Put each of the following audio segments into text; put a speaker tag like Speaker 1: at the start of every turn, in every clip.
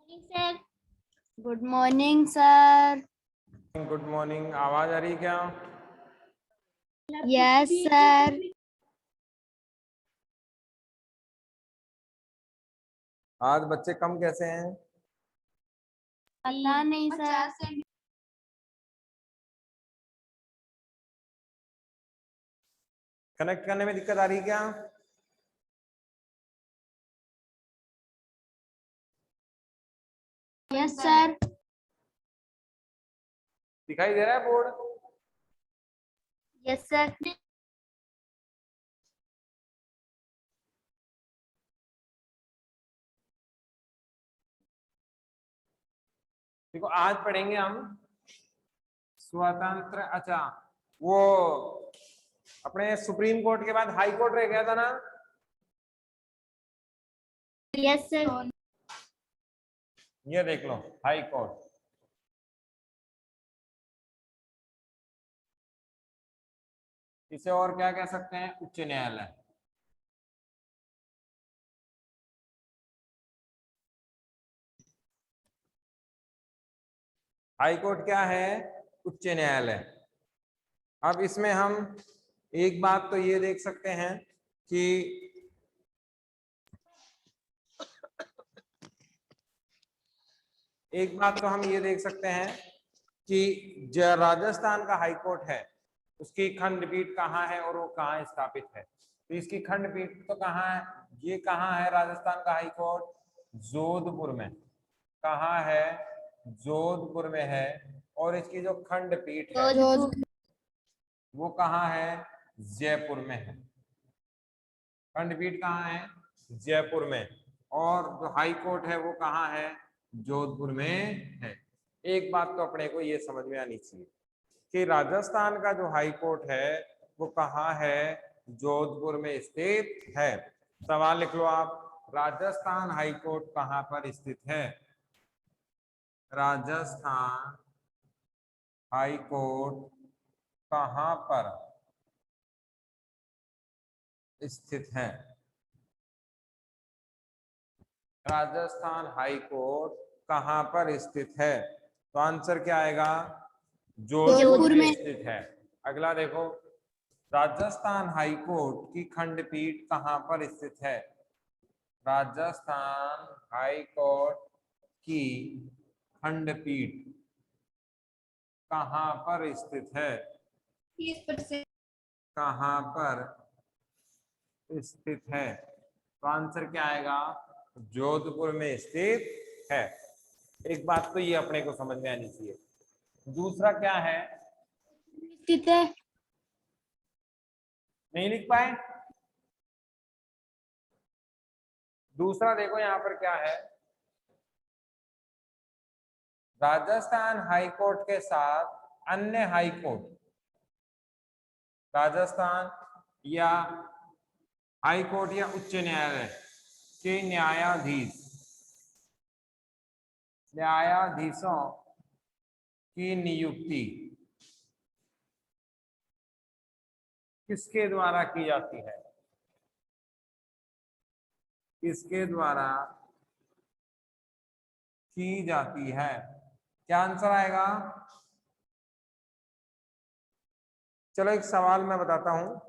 Speaker 1: Sir. Good morning sir.
Speaker 2: Good morning. आवाज आ रही है क्या?
Speaker 1: Yes sir.
Speaker 2: आज बच्चे कम कैसे हैं?
Speaker 1: पता नहीं सर।
Speaker 2: कनेक्ट करने में दिक्कत आ रही है क्या?
Speaker 1: Yes sir.
Speaker 2: दिखाई दे रहा है बोर्ड?
Speaker 1: Yes sir.
Speaker 2: देखो, आज पढ़ेंगे हम स्वतंत्र। अच्छा, वो अपने सुप्रीम कोर्ट के बाद हाई कोर्ट रह गया था ना?
Speaker 1: Yes sir.
Speaker 2: ये देख लो, हाई कोर्ट। इसे और क्या कह सकते हैं? उच्च न्यायालय। हाई कोर्ट क्या है? उच्च न्यायालय। अब इसमें हम एक बात तो ये देख सकते हैं कि ये देख सकते हैं कि जो राजस्थान का हाई कोर्ट है उसकी खंडपीठ कहाँ है और वो कहाँ स्थापित है। तो इसकी खंडपीठ तो कहाँ है? ये कहाँ है? राजस्थान का हाई कोर्ट जोधपुर में। कहाँ है? जोधपुर में है। और इसकी जो खंडपीठ है वो कहाँ है? जयपुर में है। खंडपीठ कहाँ है? जयपुर में। और जो हाई कोर्ट है वो कहाँ है? जोधपुर में है। एक बात तो अपने को ये समझ में आनी चाहिए कि राजस्थान का जो हाई कोर्ट है वो कहाँ है? जोधपुर में स्थित है। सवाल लिख लो आप, राजस्थान हाई कोर्ट कहाँ पर स्थित है? राजस्थान हाई कोर्ट कहाँ पर स्थित है? राजस्थान हाई कोर्ट कहाँ पर स्थित है? तो आंसर क्या आएगा? जोधपुर में स्थित है। अगला देखो, राजस्थान हाई कोर्ट की खंडपीठ कहाँ पर स्थित है? राजस्थान हाई कोर्ट की खंडपीठ कहाँ पर स्थित है? कहाँ पर स्थित है? तो आंसर क्या आएगा? जोधपुर में स्थित है। एक बात तो ये अपने को समझ में आनी चाहिए। दूसरा क्या है?
Speaker 1: स्थित है।
Speaker 2: नहीं लिख पाए? दूसरा देखो यहाँ पर क्या है। राजस्थान हाई कोर्ट के साथ अन्य हाई कोर्ट, राजस्थान या हाई कोर्ट या उच्च न्यायालय के न्यायाधीशों की नियुक्ति किसके द्वारा की जाती है? किसके द्वारा की जाती है? क्या आंसर आएगा? चलो एक सवाल मैं बताता हूं।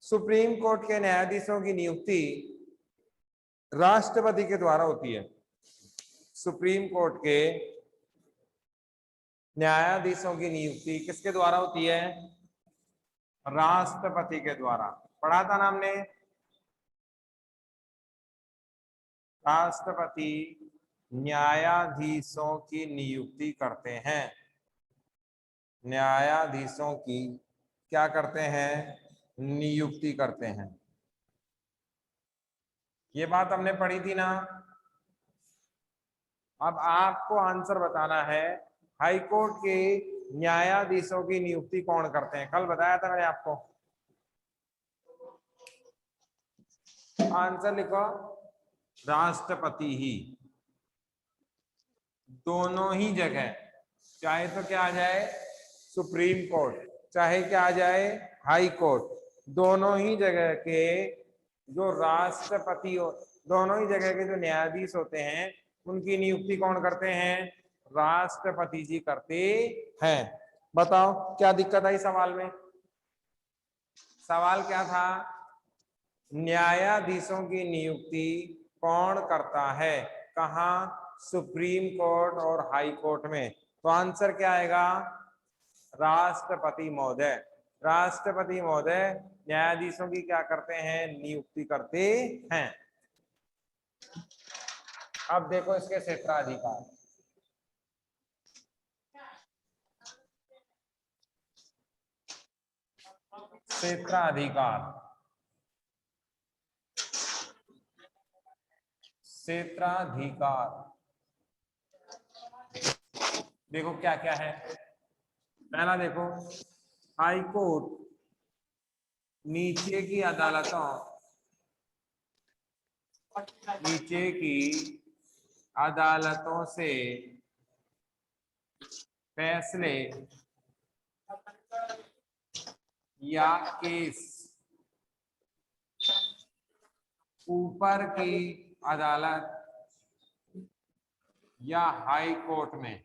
Speaker 2: सुप्रीम कोर्ट के न्यायाधीशों की नियुक्ति राष्ट्रपति के द्वारा होती है। सुप्रीम कोर्ट के न्यायाधीशों की नियुक्ति किसके द्वारा होती है? राष्ट्रपति के द्वारा। पढ़ा था ना हमने? राष्ट्रपति न्यायाधीशों की नियुक्ति करते हैं। न्यायाधीशों की क्या करते हैं? नियुक्ति करते हैं। ये बात हमने पढ़ी थी ना? अब आपको आंसर बताना है, हाई कोर्ट के न्यायाधीशों की नियुक्ति कौन करते हैं? कल बताया था मैंने आपको। आंसर लिखो, राष्ट्रपति ही। दोनों ही जगह, चाहे तो क्या आ जाए सुप्रीम कोर्ट, चाहे क्या आ जाए हाई कोर्ट, दोनों ही जगह के जो राष्ट्रपति हो, दोनों ही जगह के जो न्यायाधीश होते हैं उनकी नियुक्ति कौन करते हैं? राष्ट्रपति जी करते हैं। बताओ क्या दिक्कत आई सवाल में? सवाल क्या था? न्यायाधीशों की नियुक्ति कौन करता है? कहाँ? सुप्रीम कोर्ट और हाई कोर्ट में। तो आंसर क्या आएगा? राष्ट्रपति महोदय। राष्ट्रपति महोदय न्यायाधीशों की क्या करते हैं? नियुक्ति करते हैं। अब देखो इसके क्षेत्राधिकार। क्षेत्राधिकार, क्षेत्राधिकार देखो क्या क्या है। पहला देखो, हाई कोर्ट नीचे की अदालतों, नीचे की अदालतों से फैसले या केस ऊपर की अदालत या हाई कोर्ट में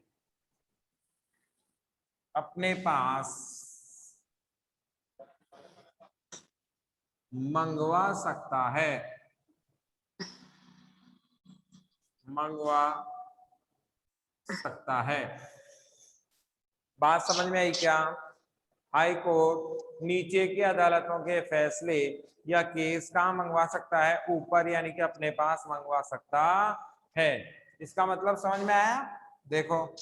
Speaker 2: अपने पास मंगवा सकता है, मंगवा सकता है। बात समझ में आई क्या? हाई कोर्ट नीचे की अदालतों के फैसले या केस कहाँ मंगवा सकता है? ऊपर, यानी कि अपने पास मंगवा सकता है। इसका मतलब समझ में आया? देखो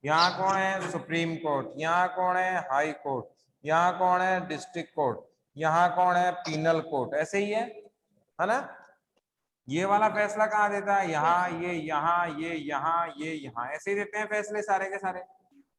Speaker 2: यहाँ कौन है? Supreme court. यहाँ कौन है? High court. यहाँ कौन है? District court. यहाँ कौन है? Penal court. ऐसे ही है ना? ये वाला फैसला कहाँ देता है? यहाँ, ये यहाँ, ये यहाँ, ये यहाँ, ऐसे ही देते हैं फैसले सारे के सारे।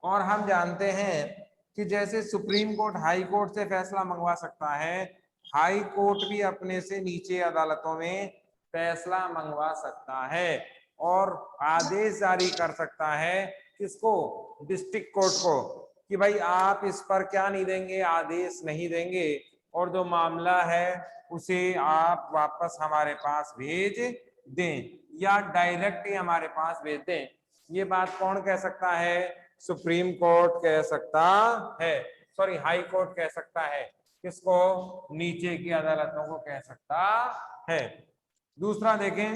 Speaker 2: और हम जानते हैं कि जैसे सुप्रीम कोर्ट हाई कोर्ट से फैसला मंगवा सकता है, हाई कोर्ट भी अपने से नीचे अदालतों में फैसला मंगवा सकता है और आदेश जारी कर सकता है। किसको? डिस्ट्रिक्ट कोर्ट को, कि भाई आप इस पर क्या नहीं देंगे? आदेश नहीं देंगे, और जो मामला है उसे आप वापस हमारे पास भेज दें, या डायरेक्ट ही हमारे पास भेज दें। ये बात कौन कह सकता है? सुप्रीम कोर्ट कह सकता है, सॉरी हाई कोर्ट कह सकता है। किसको? नीचे की अदालतों को कह सकता है। दूसरा देखें,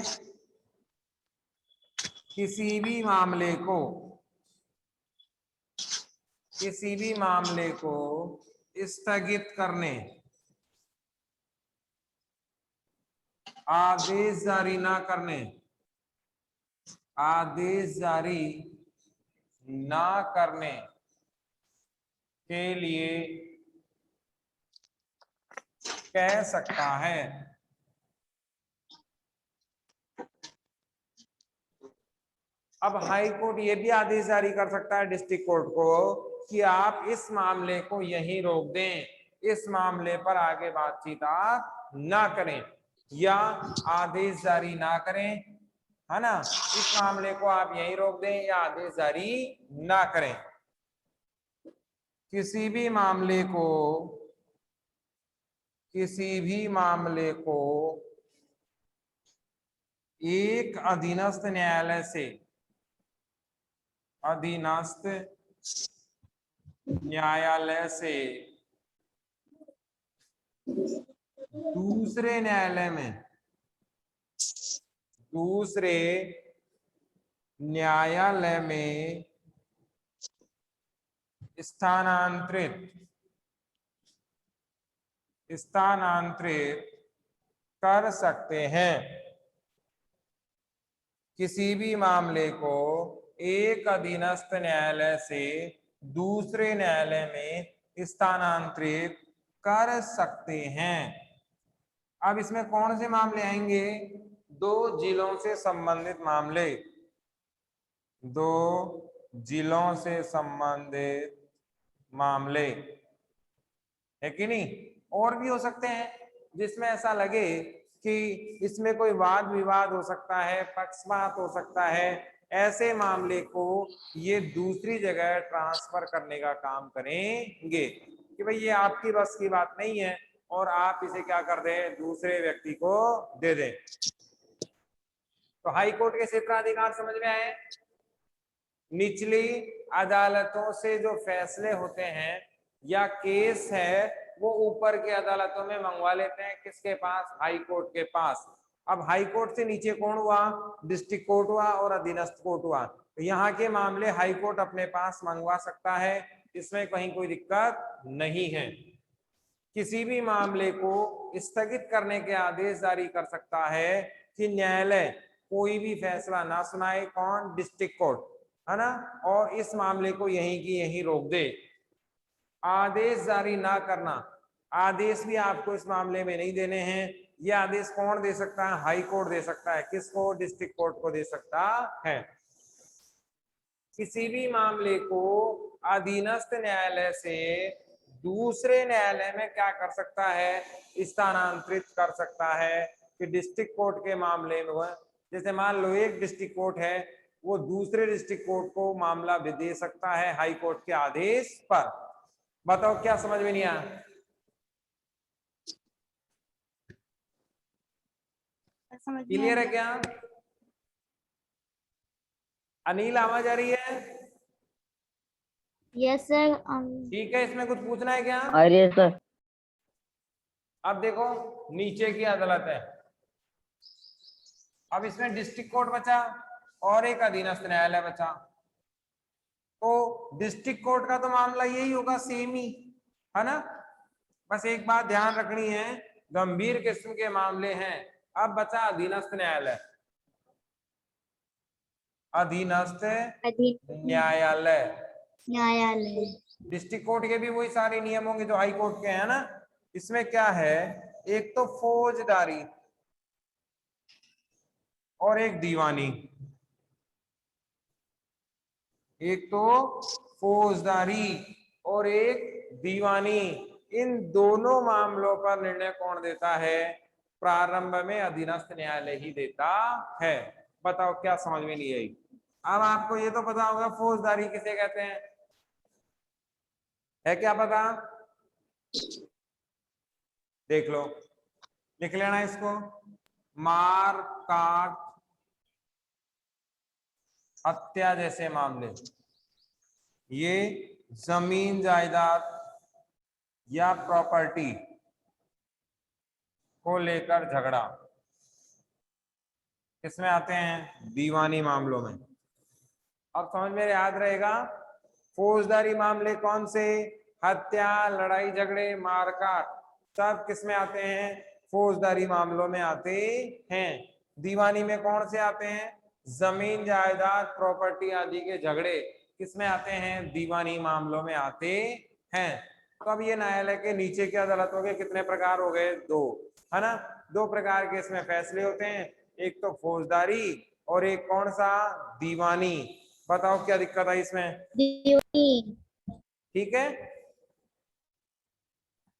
Speaker 2: किसी भी मामले को, किसी भी मामले को स्थगित करने, आदेश जारी ना करने, आदेश जारी ना करने के लिए कह सकता है। अब हाई कोर्ट ये भी आदेश जारी कर सकता है डिस्ट्रिक्ट कोर्ट को कि आप इस मामले को यहीं रोक दें, इस मामले पर आगे बातचीत आप ना करें, या आदेश जारी ना करें, है ना? इस मामले को आप यहीं रोक दें या आदेश जारी ना करें। किसी भी मामले को, किसी भी मामले को एक अधीनस्थ न्यायालय से, अधीनस्थ न्यायालय से दूसरे न्यायालय में, दूसरे न्यायालय में स्थानांतरित, स्थानांतरित कर सकते हैं। किसी भी मामले को एक अधीनस्थ न्यायालय से दूसरे न्यायालय में स्थानांतरित कर सकते हैं। अब इसमें कौन से मामले आएंगे? दो जिलों से संबंधित मामले, दो जिलों से संबंधित मामले, है कि नहीं? और भी हो सकते हैं जिसमें ऐसा लगे कि इसमें कोई वाद विवाद हो सकता है, पक्षपात हो सकता है, ऐसे मामले को ये दूसरी जगह ट्रांसफर करने का काम करेंगे कि भाई ये आपकी बस की बात नहीं है और आप इसे क्या कर दें? दूसरे व्यक्ति को दे दें। तो हाई कोर्ट के क्षेत्राधिकार समझ में आए। निचली अदालतों से जो फैसले होते हैं या केस है वो ऊपर की अदालतों में मंगवा लेते हैं, किसके पास, हाई कोर्ट के पास। अब हाई कोर्ट से नीचे कौन हुआ, डिस्ट्रिक्ट कोर्ट हुआ और अधीनस्थ कोर्ट हुआ। तो यहाँ के मामले हाई कोर्ट अपने पास मंगवा सकता है, इसमें कहीं कोई दिक्कत नहीं है। किसी भी मामले को स्थगित करने के आदेश जारी कर सकता है कि न्यायालय कोई भी फैसला ना सुनाए, कौन, डिस्ट्रिक्ट कोर्ट, है ना, और इस मामले को यहीं की यहीं रोक दे। आदेश जारी ना करना, आदेश भी आपको इस मामले में नहीं देने हैं। ये आदेश कौन दे सकता है, हाई कोर्ट दे सकता है। किसको, डिस्ट्रिक्ट कोर्ट को दे सकता है। किसी भी मामले को अधीनस्थ न्यायालय से दूसरे न्यायालय में क्या कर सकता है, स्थानांतरित कर सकता है। कि डिस्ट्रिक्ट कोर्ट के मामले में, जैसे मान लो एक डिस्ट्रिक्ट कोर्ट है, वो दूसरे डिस्ट्रिक्ट कोर्ट को मामला भी दे सकता है हाई कोर्ट के आदेश पर। बताओ क्या समझ में नहीं आया? क्लियर है क्या? अनिल आवाज आ रही है?
Speaker 1: Yes sir.
Speaker 2: ठीक है, इसमें कुछ पूछना है क्या?
Speaker 3: अरे सर।
Speaker 2: अब देखो नीचे की अदालत है, अब इसमें डिस्ट्रिक्ट कोर्ट बचा और एक अधीनस्थ न्यायालय बचा। तो डिस्ट्रिक्ट कोर्ट का तो मामला यही होगा, सेम ही है ना। बस एक बात ध्यान रखनी है, गंभीर किस्म के मामले हैं। अब बचा अधीनस्थ न्यायालय, अधीनस्थ न्यायालय।
Speaker 1: न्यायालय।
Speaker 2: डिस्ट्रिक्ट कोर्ट के भी वही सारे नियम होंगे जो हाई कोर्ट के हैं ना। इसमें क्या है, एक तो फौजदारी और एक दीवानी। एक तो फौजदारी और एक दीवानी, इन दोनों मामलों पर निर्णय कौन देता है, प्रारंभ में अधीनस्थ न्यायालय ही देता है। बताओ क्या समझ में नहीं आई? अब आपको ये तो पता होगा फौजदारी किसे कहते हैं, है क्या पता? देख लो, लिख लेना इसको। मार काट हत्या जैसे मामले, ये जमीन जायदाद या प्रॉपर्टी को लेकर झगड़ा किसमें आते हैं, दीवानी मामलों में। अब समझ में याद रहेगा, फौजदारी मामले कौन से, हत्या, लड़ाई झगड़े, मारकाट, सब किसमें आते हैं, फौजदारी मामलों में आते हैं। दीवानी में कौन से आते हैं, जमीन जायदाद प्रॉपर्टी आदि के झगड़े किसमें आते हैं, दीवानी मामलों में आते हैं। तो अब ये न्यायालय के नीचे की अदालतों के कितने प्रकार हो गए, दो, है ना। दो प्रकार के इसमें फैसले होते हैं, एक तो फौजदारी और एक कौन सा, दीवानी। बताओ क्या दिक्कत है इसमें?
Speaker 1: दीवानी।
Speaker 2: ठीक है,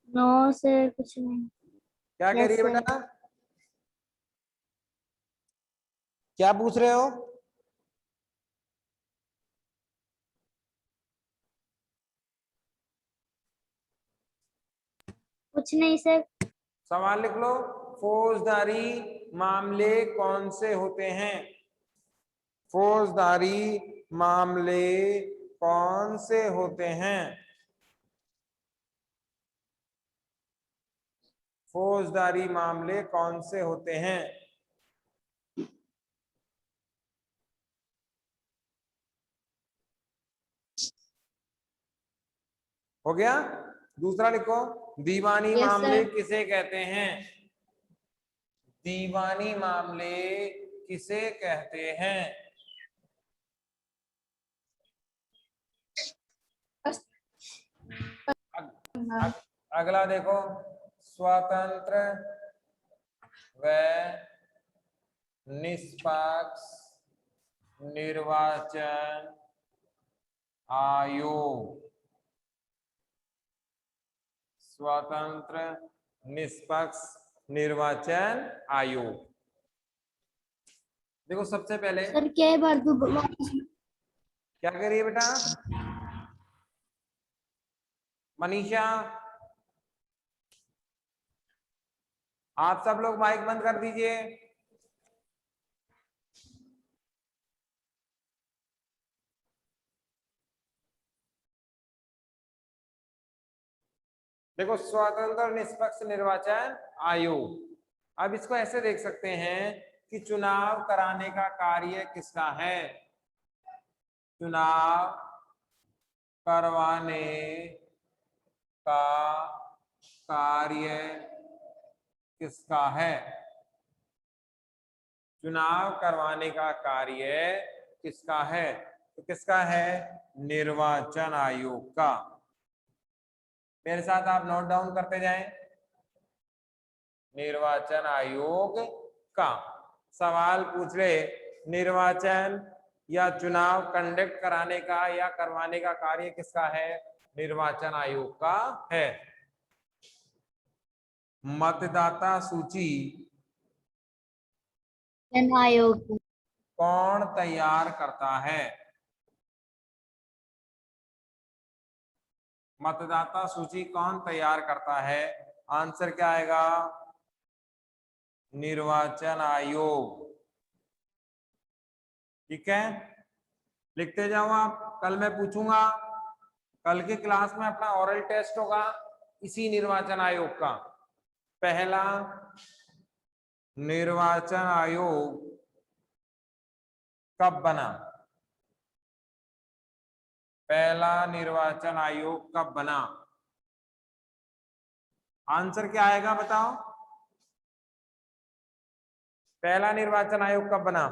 Speaker 1: नो सर कुछ नहीं।
Speaker 2: क्या कह रही है
Speaker 1: Yes, sir.
Speaker 2: बेटा, क्या पूछ रहे हो?
Speaker 1: कुछ नहीं सर।
Speaker 2: सवाल लिख लो, फौजदारी मामले कौन से होते हैं, फौजदारी मामले कौन से होते हैं, फौजदारी मामले कौन से होते हैं। हो गया? दूसरा लिखो, दीवानी
Speaker 1: Yes,
Speaker 2: मामले
Speaker 1: sir.
Speaker 2: किसे कहते हैं, दीवानी मामले किसे कहते हैं। अगला देखो, स्वतंत्र व निष्पक्ष निर्वाचन आयोग, स्वतंत्र निष्पक्ष निर्वाचन आयोग। देखो सबसे पहले
Speaker 1: सर क्या है बार
Speaker 2: क्या कह रही है बेटा मनीषा, आप सब लोग माइक बंद कर दीजिए। देखो, स्वतंत्र और निष्पक्ष निर्वाचन आयोग। अब इसको ऐसे देख सकते हैं कि चुनाव कराने का कार्य किसका है? चुनाव करवाने का कार्य किसका है? चुनाव करवाने का कार्य किसका है? तो किसका है? निर्वाचन आयोग का। मेरे साथ आप नोट डाउन करते जाएं। निर्वाचन आयोग का। सवाल पूछ ले, निर्वाचन या चुनाव कंडक्ट कराने का या करवाने का कार्य किसका है? निर्वाचन आयोग का है। मतदाता सूची
Speaker 1: चयन आयोग।
Speaker 2: कौन तैयार करता है? मतदाता सूची कौन तैयार करता है? आंसर क्या आएगा? निर्वाचन आयोग। ठीक है, लिखते जाओ आप। कल मैं पूछूंगा, कल की क्लास में अपना ओरल टेस्ट होगा इसी निर्वाचन आयोग का। पहला निर्वाचन आयोग कब बना? पहला निर्वाचन आयोग कब बना? आंसर क्या आएगा बताओ? पहला निर्वाचन आयोग कब बना?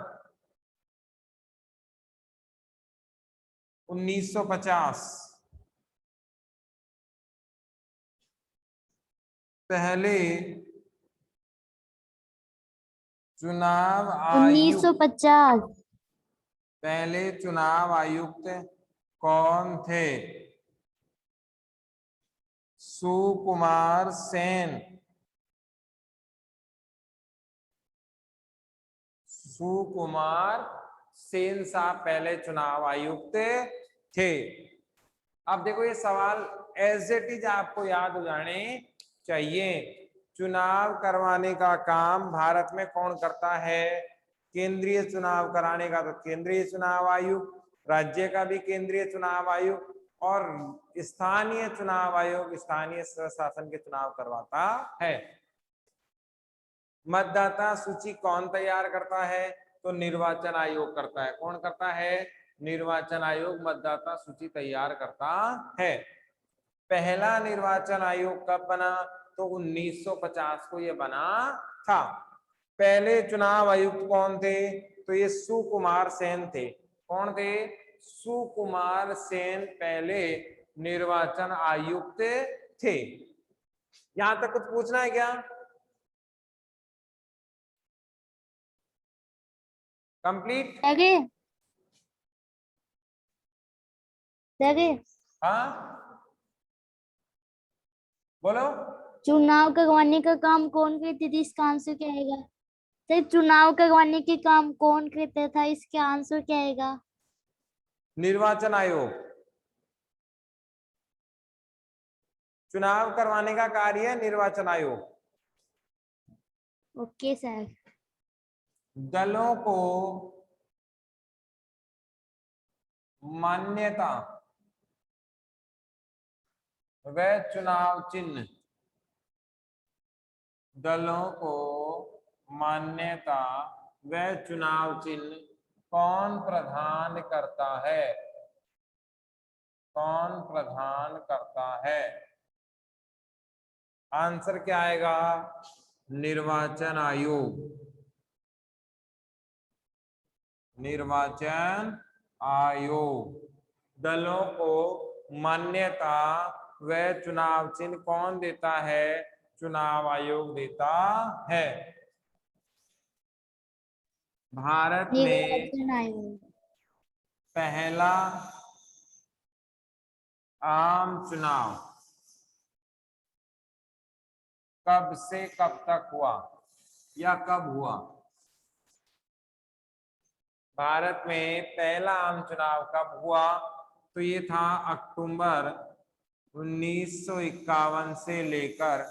Speaker 2: 1950। पहले चुनाव आयुक्त
Speaker 1: 1950।
Speaker 2: पहले चुनाव आयुक्त कौन थे? सुकुमार सेन। सुकुमार सेन साहब पहले चुनाव आयुक्त थे। अब देखो, ये सवाल एज इट इज आपको याद हो जाने चाहिए। चुनाव करवाने का काम भारत में कौन करता है? केंद्रीय चुनाव कराने का तो केंद्रीय चुनाव आयोग, राज्य का भी केंद्रीय चुनाव आयोग, और स्थानीय चुनाव आयोग स्थानीय शासन के चुनाव करवाता है। मतदाता सूची कौन तैयार करता है? तो निर्वाचन आयोग करता है। कौन करता है? निर्वाचन आयोग मतदाता सूची तैयार करता है। पहला निर्वाचन आयोग कब बना? तो 1950 को ये बना था। पहले चुनाव आयुक्त कौन थे? तो ये सुकुमार सेन थे। कौन थे? सुकुमार सेन पहले निर्वाचन आयुक्त थे। यहां तक कुछ पूछना है क्या? कंप्लीट?
Speaker 1: आगे आगे।
Speaker 2: हाँ, बोलो।
Speaker 1: चुनाव करवाने का काम कौन करते थे? इसका आंसर क्या आएगा? सर, चुनाव करवाने के काम कौन करता था? इसका आंसर क्या आएगा?
Speaker 2: निर्वाचन आयोग। चुनाव करवाने का कार्य है निर्वाचन आयोग।
Speaker 1: Okay sir.
Speaker 2: दलों को मान्यता व चुनाव चिन्ह, दलों को मान्यता व चुनाव चिन्ह कौन प्रदान करता है? कौन प्रदान करता है? आंसर क्या आएगा? निर्वाचन आयोग। निर्वाचन आयोग। दलों को मान्यता व चुनाव चिन्ह कौन देता है? चुनाव आयोग देता है। भारत में
Speaker 1: निर्वाचन आयोग।
Speaker 2: पहला आम चुनाव कब से कब तक हुआ या कब हुआ? भारत में पहला आम चुनाव कब हुआ? तो ये था अक्टूबर 1951 से लेकर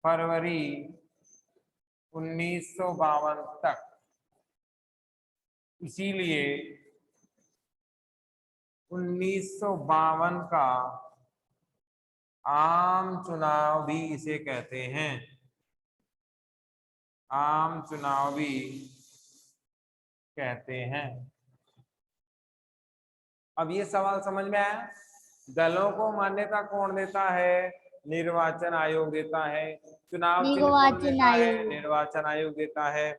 Speaker 2: फरवरी 1952 तक। इसीलिए 1952 का आम चुनाव भी इसे कहते हैं। आम चुनाव भी कहते हैं। अब ये सवाल समझ में आया? दलों को मान्यता कौन देता है? निर्वाचन आयोग देता है। चुनाव चिन्ह कौन
Speaker 1: निर्वाचन
Speaker 2: देता है?
Speaker 1: आयोग।
Speaker 2: निर्वाचन आयोग देता है।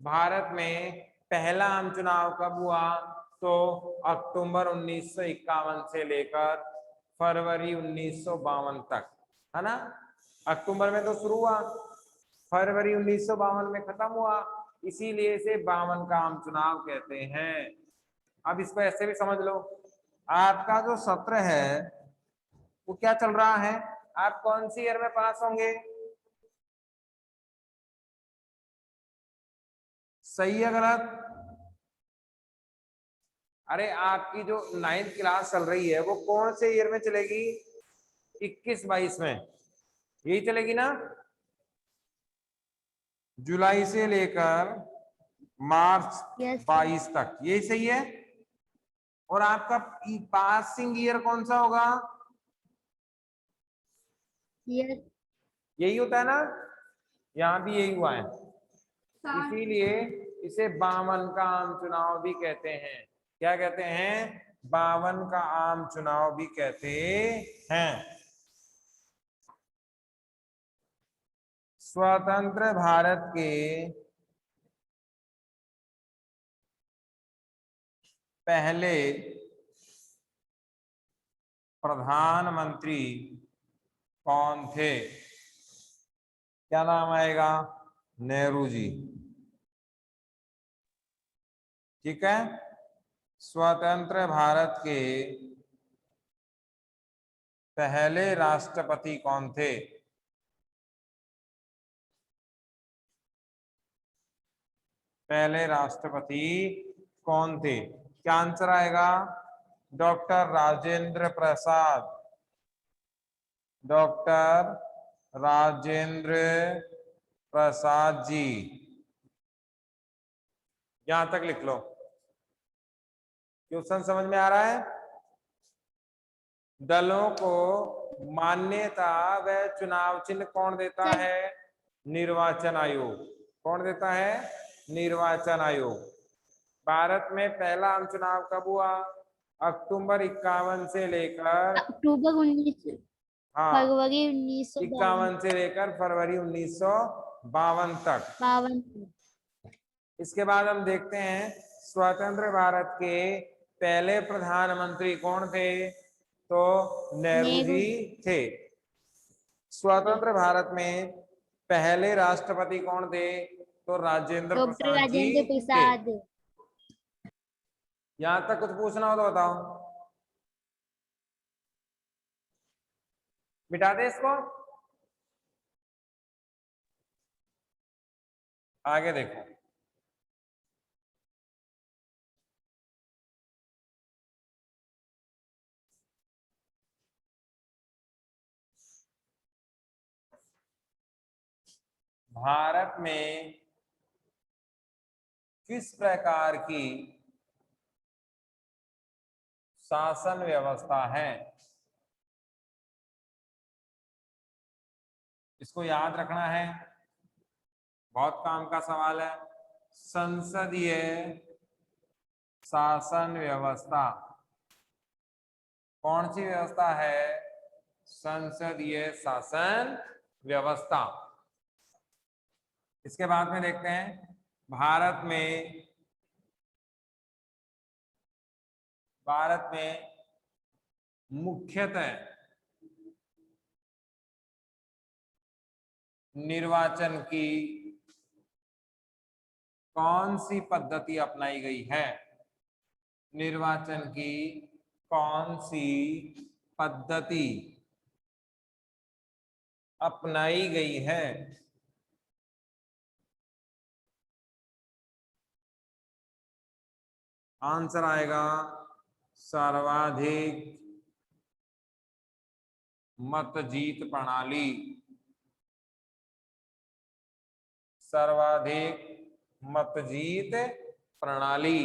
Speaker 2: भारत में पहला आम चुनाव कब हुआ? तो अक्टूबर 1951 से लेकर फरवरी 1952 तक, है ना? अक्टूबर में तो शुरू हुआ, फरवरी 1952 में खत्म हुआ, इसीलिए इसे 52 का आम चुनाव कहते हैं। अब इसको ऐसे भी समझ लो, आपका जो सत्र है वो क्या चल रहा है? आप कौन सी ईयर में पास होंगे? सही है गलत? अरे आपकी जो 9th क्लास चल रही है वो कौन से ईयर में चलेगी? 21-22 में यही चलेगी ना? जुलाई से लेकर मार्च
Speaker 1: यस
Speaker 2: 22 तक, यही सही है? और आपका पासिंग ईयर कौन सा होगा?
Speaker 1: यस।
Speaker 2: यही होता है ना? यहाँ भी यही हुआ है, इसीलिए इसे 52 का आम चुनाव भी कहते हैं। क्या कहते हैं? 52 का आम चुनाव भी कहते हैं। स्वतंत्र भारत के पहले प्रधानमंत्री कौन थे? क्या नाम आएगा? नेहरू जी। ठीक है? स्वतंत्र भारत के पहले राष्ट्रपति कौन थे? पहले राष्ट्रपति कौन थे? क्या आंसर आएगा? डॉक्टर राजेंद्र प्रसाद। डॉक्टर राजेंद्र प्रसाद जी। यहां तक लिख लो। क्वेश्चन समझ में आ रहा है? दलों को मान्यता व चुनाव चिन्ह कौन देता है? निर्वाचन आयोग। कौन देता है? निर्वाचन आयोग। भारत में पहला आम चुनाव कब हुआ? अक्टूबर 51 से लेकर,
Speaker 1: अक्टूबर 19,
Speaker 2: हाँ,
Speaker 1: फरवरी 1952।
Speaker 2: 51 से लेकर फरवरी 1952 तक।
Speaker 1: 52।
Speaker 2: इसके बाद हम देखते हैं स्वतंत्र भारत के पहले प्रधानमंत्री कौन थे? तो नेहरू
Speaker 1: नेहरू
Speaker 2: जी थे। स्वतंत्र भारत में पहले राष्ट्रपति कौन थे? तो राजेंद्र
Speaker 1: डॉक्टर
Speaker 2: प्रसाद जी
Speaker 1: राजेंद्र
Speaker 2: थे।
Speaker 1: प्रसाद।
Speaker 2: यहां तक कुछ पूछना हो तो बताओ, मिटा दे इसको। आगे देखो, भारत में किस प्रकार की शासन व्यवस्था है? इसको याद रखना है, बहुत काम का सवाल है। संसदीय शासन व्यवस्था कौन सी व्यवस्था है? संसदीय शासन व्यवस्था। इसके बाद में देखते हैं भारत में मुख्यतः निर्वाचन की कौन सी पद्धति अपनाई गई है? निर्वाचन की कौन सी पद्धति अपनाई गई है? आंसर आएगा सर्वाधिक मत जीत प्रणाली। सर्वाधिक मत जीत प्रणाली।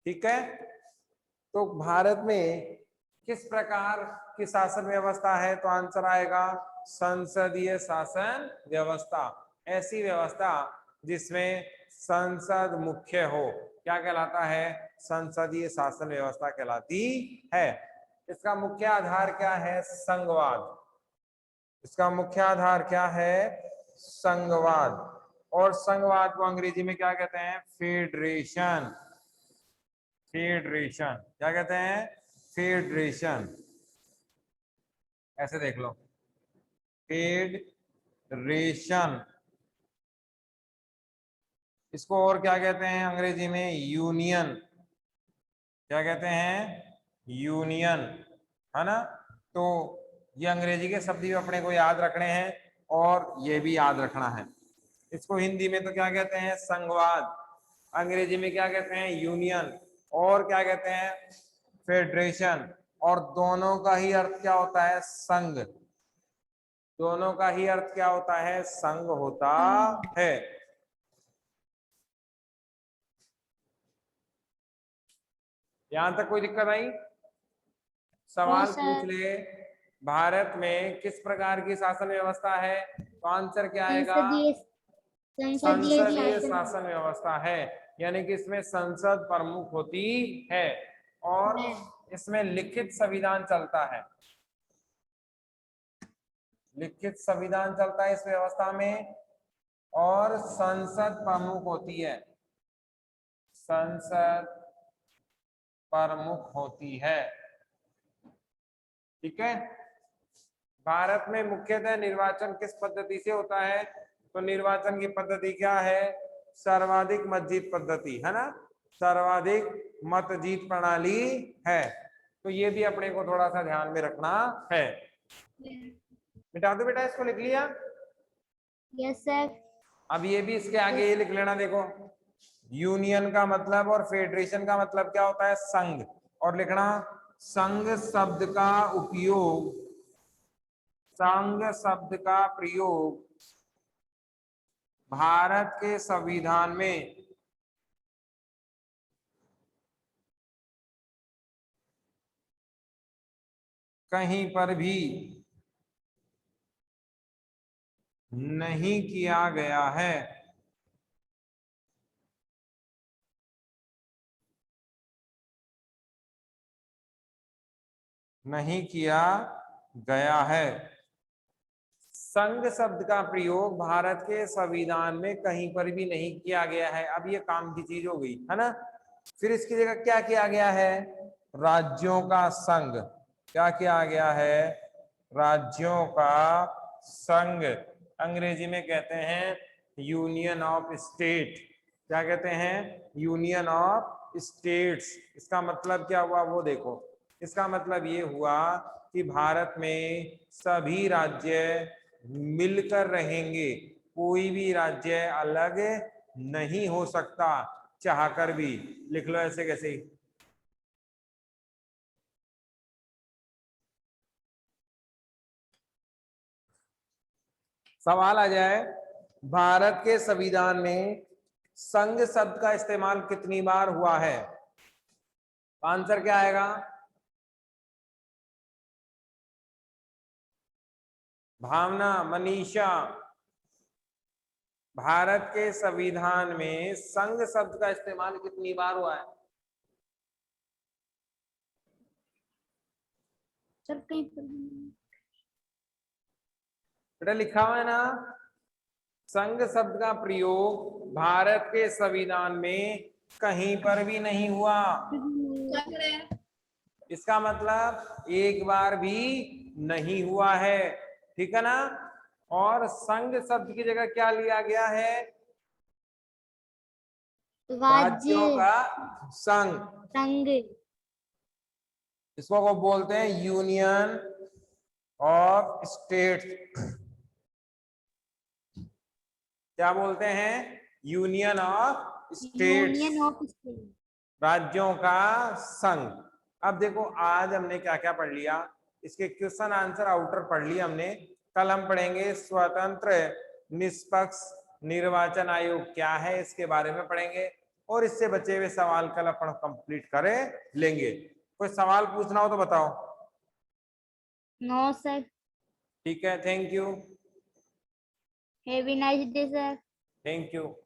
Speaker 2: ठीक है, तो भारत में किस प्रकार की शासन व्यवस्था है? तो आंसर आएगा संसदीय शासन व्यवस्था। ऐसी व्यवस्था जिसमें संसद मुख्य हो, क्या कहलाता है? संसदीय शासन व्यवस्था कहलाती है। इसका मुख्य आधार क्या है? संघवाद। इसका मुख्य आधार क्या है? संघवाद। और संघवाद को अंग्रेजी में क्या कहते हैं? फेडरेशन। फेडरेशन क्या कहते हैं? फेडरेशन। ऐसे देख लो, फेडरेशन। इसको और क्या कहते हैं अंग्रेजी में? यूनियन। क्या कहते हैं? यूनियन, है ना? तो ये अंग्रेजी के शब्द भी अपने को याद रखने हैं और ये भी याद रखना है। इसको हिंदी में तो क्या कहते हैं? संघवाद। अंग्रेजी में क्या कहते हैं? यूनियन। और क्या कहते हैं? फेडरेशन। और दोनों का ही अर्थ क्या होता है? संघ। दोनों का ही अर्थ क्या होता है? संघ होता है। यहां तक कोई दिक्कत आई? सवाल पूछ ले, भारत में किस प्रकार की शासन व्यवस्था है? तो आंसर क्या आएगा? संसदीय शासन व्यवस्था है, यानी कि इसमें संसद प्रमुख होती है और इसमें लिखित संविधान चलता है। लिखित संविधान चलता है इस व्यवस्था में और संसद प्रमुख होती है। संसद प्रमुख होती है। ठीक है। भारत में मुख्यतः निर्वाचन किस पद्धति से होता है? तो निर्वाचन की पद्धति क्या है? सर्वाधिक मत जीत पद्धति, है ना? सर्वाधिक मत जीत प्रणाली है। तो ये भी अपने को थोड़ा सा ध्यान में रखना है। मिटा दो बेटा, इसको लिख लिया?
Speaker 1: Yes sir.
Speaker 2: अब ये भी इसके आगे ये लिख लेना। देखो, यूनियन का मतलब और फेडरेशन का मतलब क्या होता है? संघ। और लिखना, संघ शब्द का उपयोग, संघ शब्द का प्रयोग भारत के संविधान में कहीं पर भी नहीं किया गया है। नहीं किया गया है। संघ शब्द का प्रयोग भारत के संविधान में कहीं पर भी नहीं किया गया है। अब ये काम की चीज हो गई, है ना? फिर इसकी जगह क्या किया गया है? राज्यों का संघ। क्या किया गया है? राज्यों का संघ। अंग्रेजी में कहते हैं यूनियन ऑफ स्टेट। क्या कहते हैं? Union of states. इसका मतलब क्या हुआ वो देखो। इसका मतलब ये हुआ कि भारत में सभी राज्य मिलकर रहेंगे, कोई भी राज्य अलग नहीं हो सकता चाहकर भी। लिख लो ऐसे कैसे ही। सवाल आ जाए, भारत के संविधान में संघ शब्द का इस्तेमाल कितनी बार हुआ है? आंसर क्या आएगा? भावना, मनीषा, भारत के संविधान में संघ शब्द का इस्तेमाल कितनी बार हुआ है? बेटा लिखा हुआ है ना, संघ शब्द का प्रयोग भारत के संविधान में कहीं पर भी नहीं हुआ। इसका मतलब एक बार भी नहीं हुआ है। ठीक है ना? और संघ शब्द की जगह क्या लिया गया है? राज्यों का संघ।
Speaker 1: संघ।
Speaker 2: इसको वो बोलते हैं यूनियन ऑफ स्टेट्स। क्या बोलते हैं? Union of states.
Speaker 1: Union of state.
Speaker 2: राज्यों का संघ। अब देखो, आज हमने क्या क्या पढ़ लिया, इसके क्वेश्चन आंसर आउटर पढ़ लिया हमने। कल हम पढ़ेंगे स्वतंत्र निष्पक्ष निर्वाचन आयोग क्या है, इसके बारे में पढ़ेंगे। और इससे बचे हुए सवाल कल अपन कंप्लीट करें लेंगे। कोई सवाल पूछना हो तो बताओ।
Speaker 1: No sir.
Speaker 2: ठीक है, thank you.
Speaker 1: Have a nice day sir.
Speaker 2: Thank you.